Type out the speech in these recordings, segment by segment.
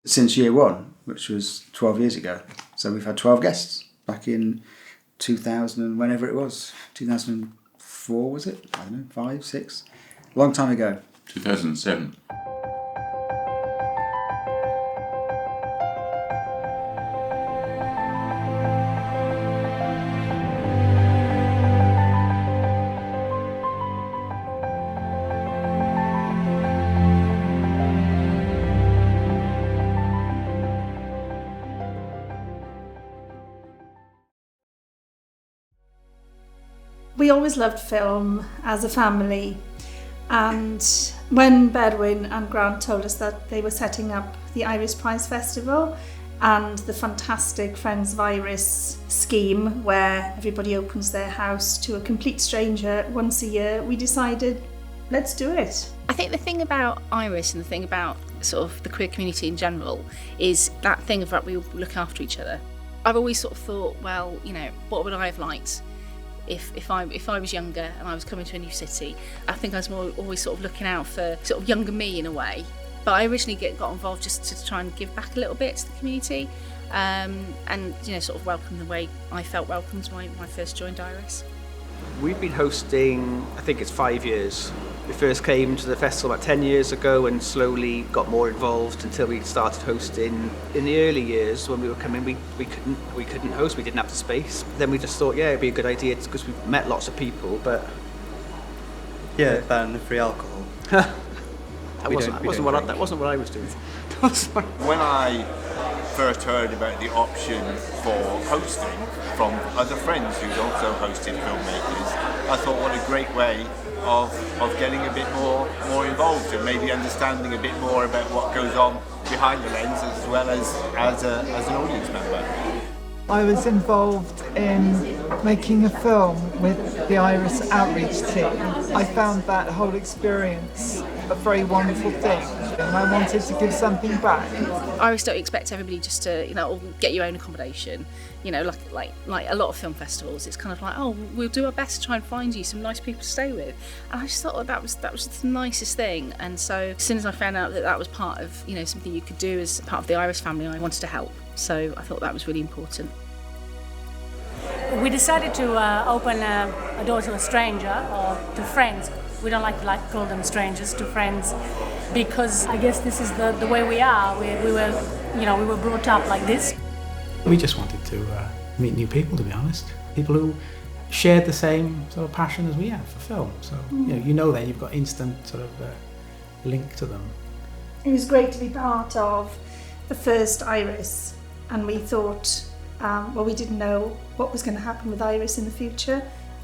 since year one, which was 12 years ago. So we've had 12 guests back in 2000 and whenever it was. 2004, was it? I don't know, 5, 6? A long time ago. 2007. We always loved film as a family, and when Bedwin and Grant told us that they were setting up the Iris Prize Festival and the fantastic Friends of Iris scheme where everybody opens their house to a complete stranger once a year, we decided, let's do it. I think the thing about Iris and the thing about sort of the queer community in general is that thing of that we all look after each other. I've always sort of thought, well, you know, what would I have liked if I was younger and I was coming to a new city? I think I was always sort of looking out for sort of younger me in a way. But I originally got involved just to try and give back a little bit to the community, and you know, sort of welcome the way I felt welcomed when I first joined Iris. We've been hosting, I think it's 5 years. We first came to the festival about 10 years ago and slowly got more involved until we started hosting. In the early years when we were coming, we couldn't host, we didn't have the space. Then we just thought, yeah, it'd be a good idea because we've met lots of people, but... Yeah, ban the free alcohol. That wasn't what I was doing. When I first heard about the option for hosting from other friends who'd also hosted Filmmakers, I thought what a great way of getting a bit more involved and maybe understanding a bit more about what goes on behind the lens as well as an audience member. I was involved in making a film with the Iris outreach team. I found that whole experience a very wonderful thing, and I wanted to give something back. Iris don't expect everybody just to, you know, get your own accommodation. You know, like a lot of film festivals, it's kind of like, oh, we'll do our best to try and find you some nice people to stay with. And I just thought that was the nicest thing. And so as soon as I found out that was part of, you know, something you could do as part of the Iris family, I wanted to help. So I thought that was really important. We decided to open a door to a stranger or to friends. We don't like to call them strangers, to friends, because I guess this is the way we are. We were brought up like this. We just wanted to meet new people, to be honest. People who shared the same sort of passion as we have for film. So you know then you've got instant sort of link to them. It was great to be part of the first Iris, and we thought, we didn't know what was going to happen with Iris in the future.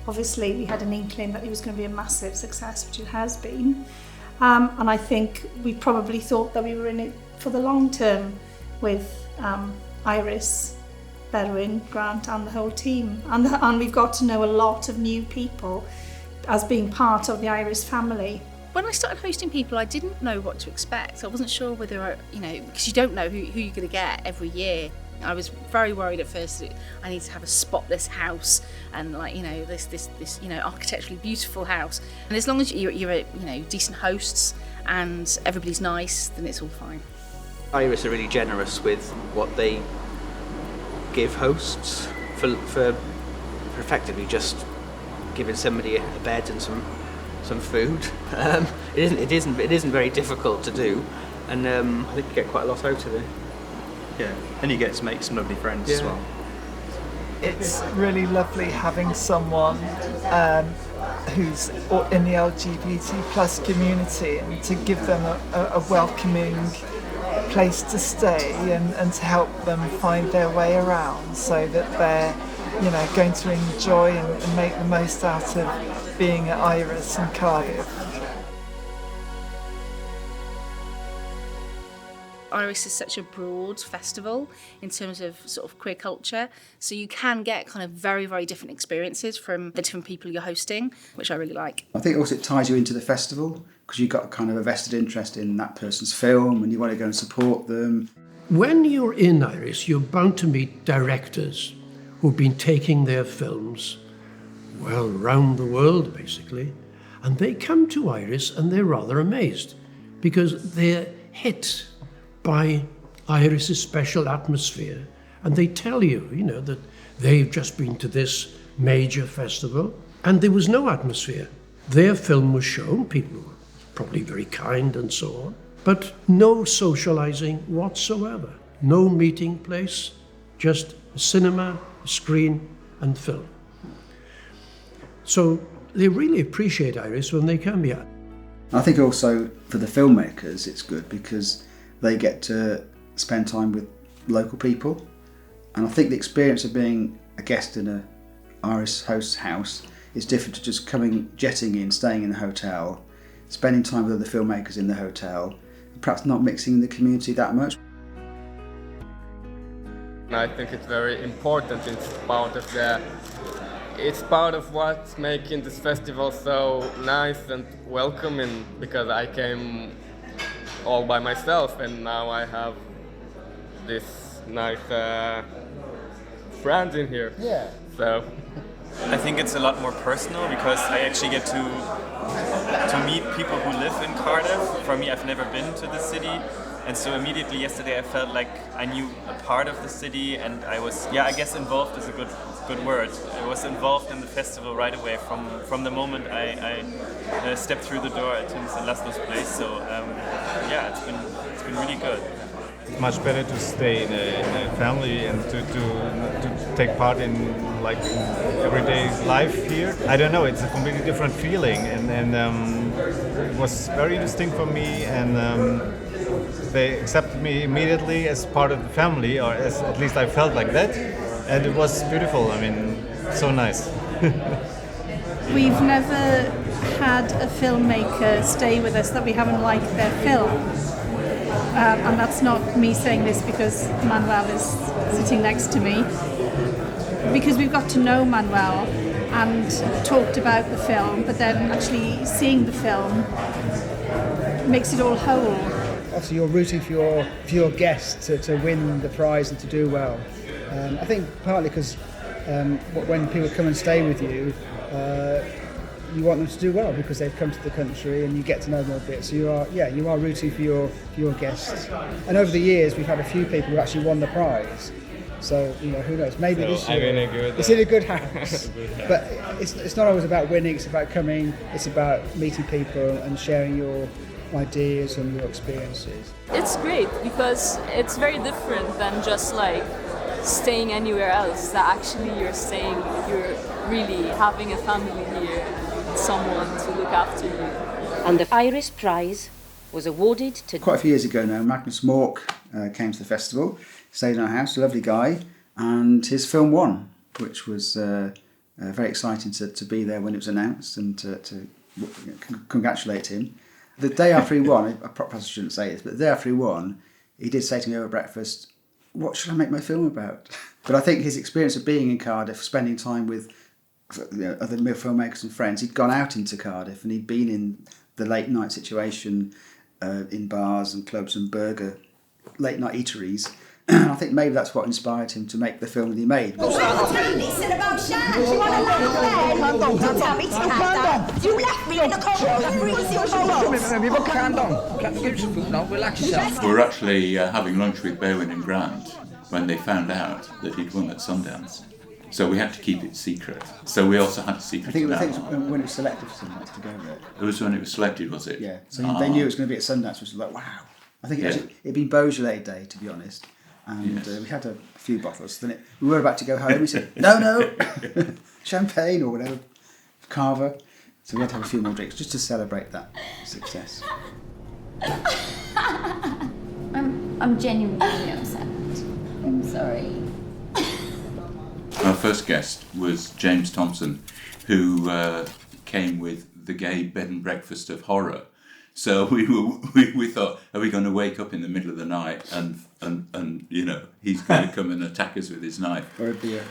Obviously, we had an inkling that it was going to be a massive success, which it has been. And I think we probably thought that we were in it for the long term with Iris, Bedwin, Grant and the whole team. And we've got to know a lot of new people as being part of the Iris family. When I started hosting people, I didn't know what to expect. I wasn't sure whether, because you don't know who you're going to get every year. I was very worried at first that I need to have a spotless house and this architecturally beautiful house. And as long as you're decent hosts and everybody's nice, then it's all fine. Iris are really generous with what they give hosts for effectively just giving somebody a bed and some food. It isn't very difficult to do, and I think you get quite a lot out of it. Yeah, and you get to make some lovely friends as well. It's really lovely having someone who's in the LGBT plus community and to give them a welcoming place to stay and to help them find their way around so that they're going to enjoy and make the most out of being at Iris and Cardiff. Iris is such a broad festival in terms of sort of queer culture, so you can get kind of very, very different experiences from the different people you're hosting, which I really like. I think also it ties you into the festival because you've got kind of a vested interest in that person's film and you want to go and support them. When you're in Iris, you're bound to meet directors who've been taking their films, well, round the world basically, and they come to Iris and they're rather amazed because they're hit by Iris's special atmosphere, and they tell you, that they've just been to this major festival, and there was no atmosphere. Their film was shown, people were probably very kind and so on, but no socializing whatsoever. No meeting place, just a cinema, a screen, and film. So they really appreciate Iris when they come here. I think also for the filmmakers it's good because they get to spend time with local people, and I think the experience of being a guest in a Iris host's house is different to just jetting in, staying in the hotel, spending time with other filmmakers in the hotel, and perhaps not mixing in the community that much. I think it's very important. It's part of what's making this festival so nice and welcoming, because I came all by myself and now I have this nice friends in here. Yeah. So I think it's a lot more personal because I actually get to meet people who live in Cardiff. For me, I've never been to the city, and so immediately yesterday I felt like I knew a part of the city, and I was, I guess involved is a good word. I was involved in the festival right away from the moment I stepped through the door at Tim's and Laszlo's place. So it's been really good. It's much better to stay in a family and to take part in like everyday life here. I don't know, it's a completely different feeling, and it was very interesting for me, and they accepted me immediately as part of the family, or as at least I felt like that, and it was beautiful. I mean, so nice. We've never had a filmmaker stay with us that we haven't liked their film. And that's not me saying this because Manuel is sitting next to me. Because we've got to know Manuel and talked about the film, but then actually seeing the film makes it all whole. Obviously you're rooting for your guests to win the prize and to do well. I think partly because when people come and stay with you, you want them to do well because they've come to the country and you get to know them a bit. So you are rooting for your guests. And over the years, we've had a few people who actually won the prize. So who knows? Maybe this year it's in a good house. But it's not always about winning. It's about coming. It's about meeting people and sharing your ideas and your experiences. It's great because it's very different than just like staying anywhere else. That actually you're really having a family here. Someone to look after you. And the Iris Prize was awarded to... Quite a few years ago now, Magnus Mork came to the festival, stayed in our house, a lovely guy, and his film won, which was very exciting to be there when it was announced and to congratulate him. The day after he won, I probably shouldn't say this, but the day after he won, he did say to me over breakfast, "What should I make my film about?" But I think his experience of being in Cardiff, spending time with other filmmakers and friends, he'd gone out into Cardiff and he'd been in the late night situation in bars and clubs and late night eateries. I think maybe that's what inspired him to make the film that he made. Listen about Shan. You want to laugh then? Don't tell me to calm. You left me in the cold. Relax yourself. We were actually having lunch with Berwin and Grant when they found out that he'd won at Sundance. So we had to keep it secret. So we also had to secret. I think it was when it was selected for Sundance to go there. It was when it was selected, was it? Yeah. So they knew it was going to be at Sundance, which was like, wow. I think it'd been Beaujolais Day, to be honest. And we had a few bottles. Then we were about to go home. We said, no, champagne or whatever, carver. So we had to have a few more drinks just to celebrate that success. I'm genuinely upset. I'm sorry. Our first guest was James Thompson, who came with the gay bed and breakfast of horror. So we thought, are we going to wake up in the middle of the night and he's going to come and attack us with his knife? Or a beer.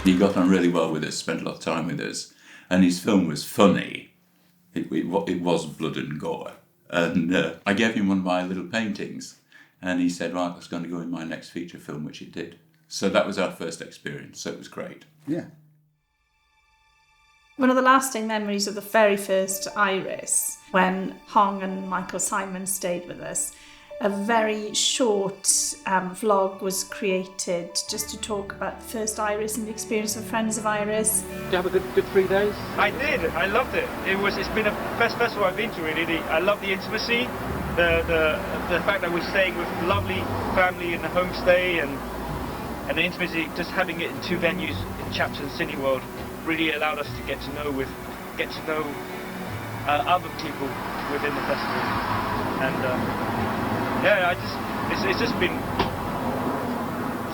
He got on really well with us, spent a lot of time with us, and his film was funny. It was blood and gore. And I gave him one of my little paintings, and he said, right, that's going to go in my next feature film, which it did. So that was our first experience, so it was great. Yeah. One of the lasting memories of the very first Iris, when Hong and Michael Simon stayed with us, a very short vlog was created just to talk about the first Iris and the experience of Friends of Iris. Did you have a good 3 days? I did. I loved it. It's been a best festival I've been to, really. I love the intimacy, the fact that we're staying with lovely family in a homestay, and the intimacy, just having it in 2 venues in Chapter and Cineworld really allowed us to get to know other people within the festival, and it's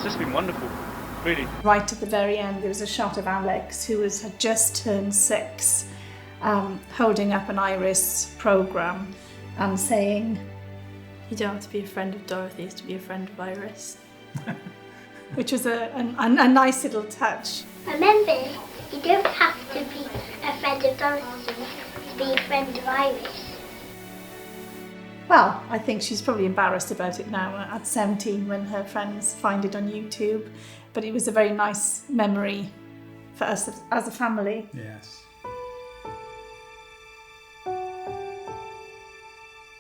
just been wonderful, really. Right at the very end, there was a shot of Alex, who had just turned 6, holding up an Iris programme and saying, "You don't have to be a friend of Dorothy's to be a friend of Iris," which was a nice little touch. Remember, you don't have to be a friend of Dorothy to be a friend of Iris. Well, I think she's probably embarrassed about it now at 17 when her friends find it on YouTube, but it was a very nice memory for us as a family. Yes.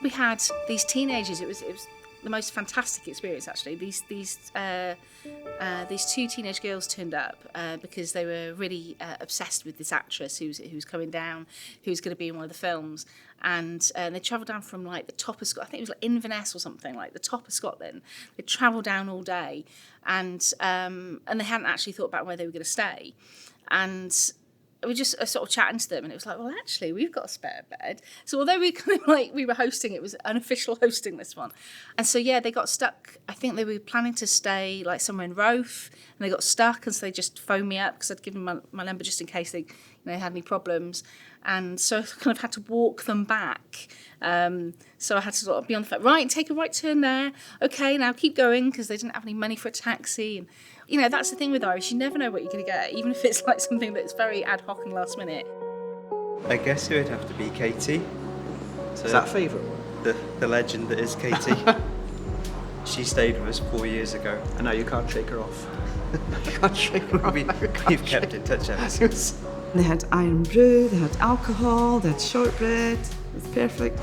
We had these teenagers. It was the most fantastic experience, actually. These 2 teenage girls turned up because they were really obsessed with this actress who's coming down, who's going to be in one of the films. And they travelled down from like the top of Scotland. I think it was like Inverness or something, like the top of Scotland. They travelled down all day, and they hadn't actually thought about where they were going to stay. And we were just sort of chatting to them, and it was like, well, actually, we've got a spare bed. So although we were hosting, it was unofficial hosting, this one. And so, yeah, they got stuck. I think they were planning to stay like somewhere in Roath, and they got stuck, and so they just phoned me up because I'd given my number just in case they had any problems. And so I kind of had to walk them back. So I had to sort of be on the phone, right, take a right turn there. Okay, now keep going, because they didn't have any money for a taxi. And that's the thing with Irish, you never know what you're going to get, even if it's like something that's very ad hoc and last minute. I guess it would have to be Katie. So is that favourite one? The legend that is Katie. She stayed with us 4 years ago. And now you can't shake her off. You can't shake her off. We've kept in touch ever since. They had iron brew, they had alcohol, they had shortbread. It was perfect.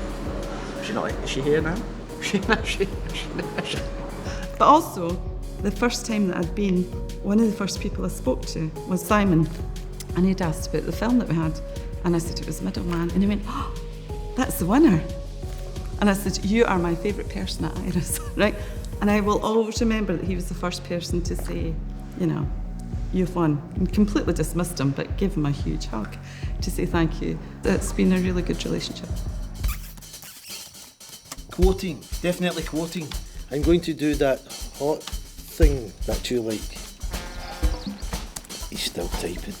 Is she here now? But also, the first time that I'd been, one of the first people I spoke to was Simon, and he'd asked about the film that we had, and I said it was Middleman, and he went, "Oh, that's the winner." And I said, "You are my favourite person at Iris," right? And I will always remember that he was the first person to say, "You've won." And completely dismissed him, but gave him a huge hug to say thank you. It's been a really good relationship. Quoting, definitely quoting. I'm going to do that hot thing that you like. He's still typing.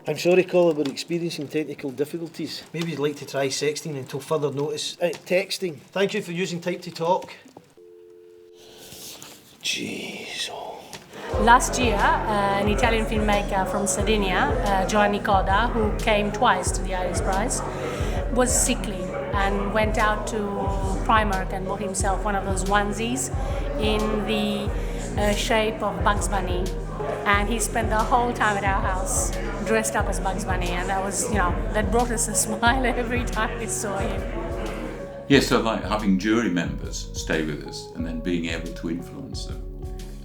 I'm sorry, Colin, we're experiencing technical difficulties. Maybe you'd like to try sexting until further notice. Texting. Thank you for using Type to Talk. Jeez. Last year, an Italian filmmaker from Sardinia, Giovanni Coda, who came twice to the Iris Prize, was sickly and went out to Primark and bought himself one of those onesies in the shape of Bugs Bunny. And he spent the whole time at our house dressed up as Bugs Bunny, and that was, that brought us a smile every time we saw him. Yeah, so like having jury members stay with us and then being able to influence them.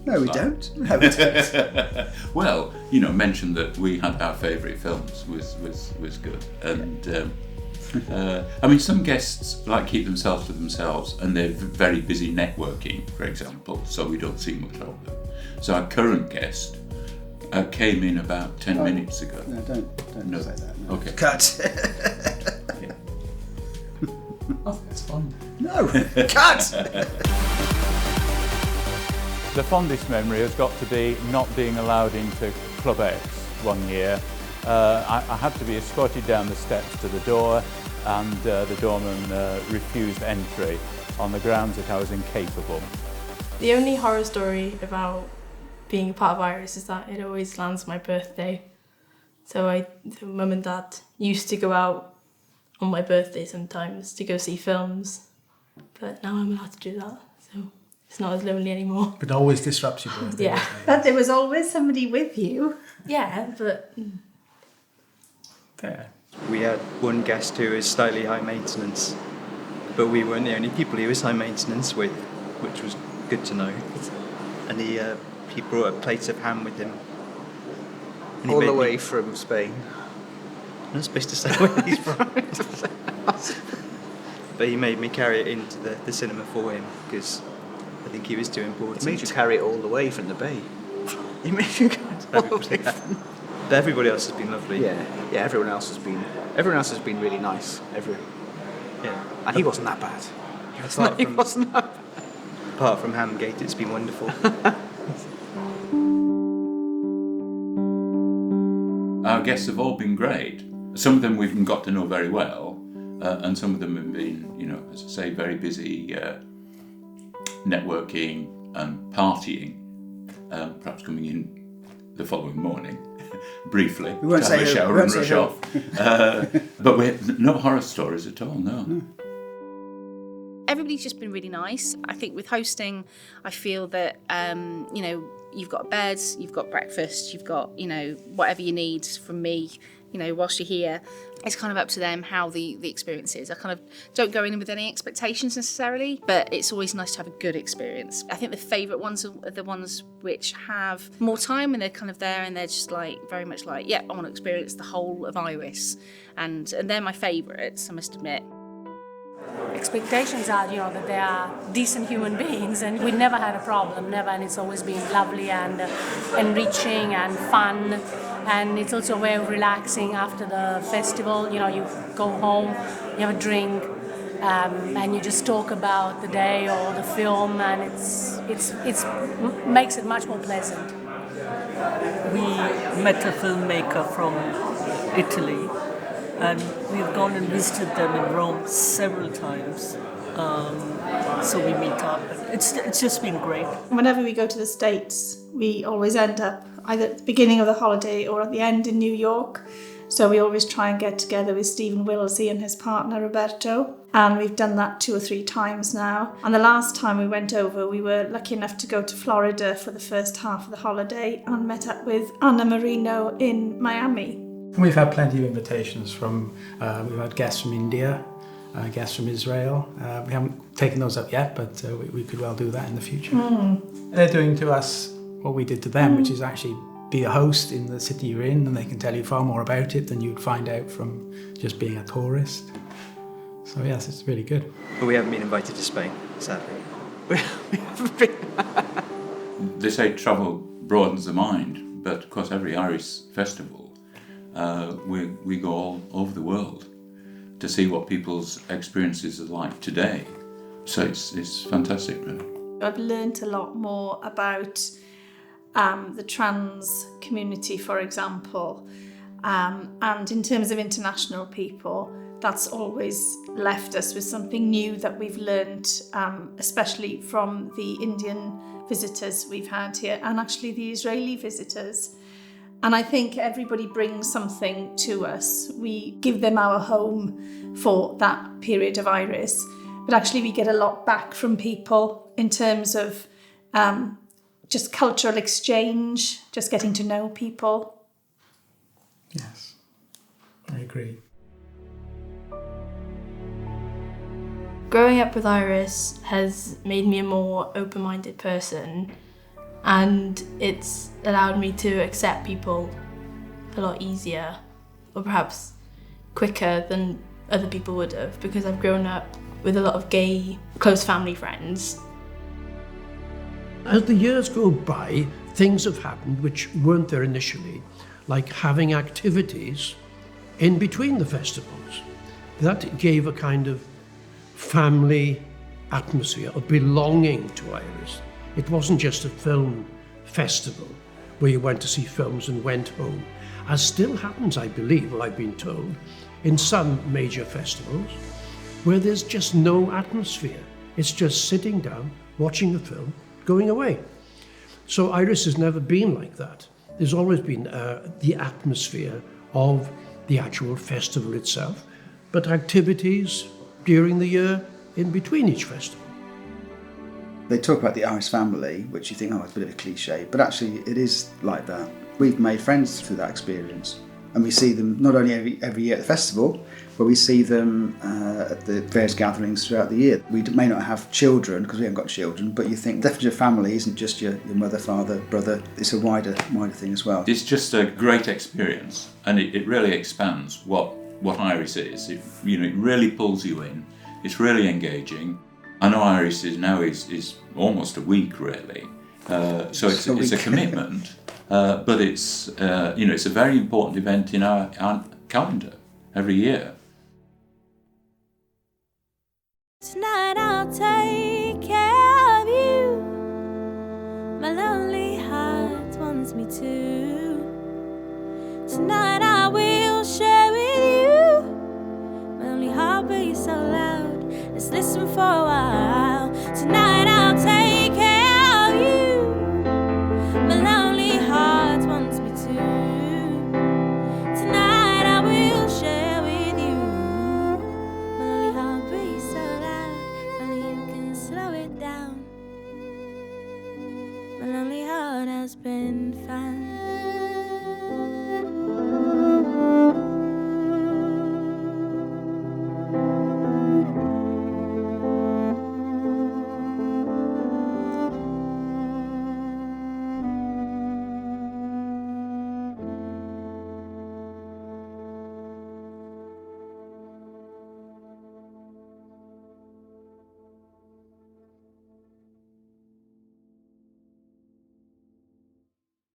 No, we don't. No, we don't. Well, mention that we had our favourite films was good. And some guests keep themselves to themselves, and they're very busy networking, for example, so we don't see much of them. So our current guest came in about 10 minutes ago. No, don't say that. No. Okay. Cut. Yeah. Oh, that's fun. No, cut. The fondest memory has got to be not being allowed into Club X one year. I had to be escorted down the steps to the door, and the doorman refused entry on the grounds that I was incapable. The only horror story about being a part of Iris is that it always lands my birthday. So Mum and Dad used to go out on my birthday sometimes to go see films, but now I'm allowed to do that, so it's not as lonely anymore. But always disrupts your birthday. Yeah. But there was always somebody with you. Yeah, but... Fair. We had one guest who was slightly high maintenance, but we weren't the only people he was high maintenance with, which was good to know. And he brought a plate of ham with him. And he All made the me- way from Spain. I'm not supposed to say where he's from. But he made me carry it into the cinema for him because I think he was too important. He made you carry it all the way from the bay. He made you carry it all the way from... But everybody else has been lovely. Yeah, everyone else has been really nice. Yeah. And he wasn't that bad. He wasn't that bad. Apart from Hamgate, it's been wonderful. Our guests have all been great. Some of them we've got to know very well, and some of them have been, you know, as I say, very busy networking and partying, perhaps coming in the following morning, briefly, We won't to have say a who, shower we won't and say rush who. off. But no horror stories at all, no. Everybody's just been really nice. I think with hosting, I feel that, you know, you've got beds, you've got breakfast, you've got, you know, whatever you need from me, you know, whilst you're here. It's kind of up to them how the experience is. I kind of don't go in with any expectations necessarily, but it's always nice to have a good experience. I think the favourite ones are the ones which have more time and they're kind of there and they're just like, very much like, yeah, I want to experience the whole of Iris. And they're my favourites, I must admit. Expectations are, you know, that they are decent human beings, and we never had a problem, never, and it's always been lovely and enriching and fun, and it's also a way of relaxing after the festival. You know, you go home, you have a drink, and you just talk about the day or the film, and it's makes it much more pleasant. We met a filmmaker from Italy, and we've gone and visited them in Rome several times. So we meet up. It's just been great. Whenever we go to the States, we always end up either at the beginning of the holiday or at the end in New York. So we always try and get together with Stephen Wilsey and his partner Roberto. And we've done that 2 or 3 times now. And the last time we went over, we were lucky enough to go to Florida for the first half of the holiday and met up with Anna Marino in Miami. We've had plenty of invitations from, we've had guests from India, guests from Israel. We haven't taken those up yet, but we could well do that in the future. They're doing to us what we did to them, which is actually be a host in the city you're in, and they can tell you far more about it than you'd find out from just being a tourist. So yes, it's really good. But we haven't been invited to Spain, sadly. They say travel broadens the mind, but of course every Irish festival, we go all over the world to see what people's experiences are like today. So it's fantastic, really. I've learnt a lot more about the trans community, for example, and in terms of international people, that's always left us with something new that we've learnt, especially from the Indian visitors we've had here and actually the Israeli visitors. And I think everybody brings something to us. We give them our home for that period of Iris, but actually we get a lot back from people in terms of just cultural exchange, just getting to know people. Yes, I agree. Growing up with Iris has made me a more open-minded person, and it's allowed me to accept people a lot easier, or perhaps quicker than other people would have, because I've grown up with a lot of gay close family friends. As the years go by, things have happened which weren't there initially, like having activities in between the festivals. That gave a kind of family atmosphere of belonging to Iris. It wasn't just a film festival where you went to see films and went home, as still happens, I believe, or I've been told, in some major festivals, where there's just no atmosphere. It's just sitting down, watching a film, going away. So Iris has never been like that. There's always been the atmosphere of the actual festival itself, but activities during the year in between each festival. They talk about the Irish family, which you think, oh, it's a bit of a cliche, but actually it is like that. We've made friends through that experience, and we see them not only every year at the festival, but we see them at the various gatherings throughout the year. We may not have children, because we haven't got children, but you think definition of family isn't just your mother, father, brother, it's a wider thing as well. It's just a great experience, and it really expands what Iris is. It really pulls you in, it's really engaging. I know Iris is almost a week really, so it's a commitment, but it's it's a very important event in our calendar every year. Tonight I'll take care of you. My lonely heart wants me to. Tonight I will share with you. My lonely heart beats so loud. Let's listen for a while. Tonight I'll take care of you. My lonely heart wants me to. Tonight I will share with you. My lonely heart beats so loud, only you can slow it down. My lonely heart has been found.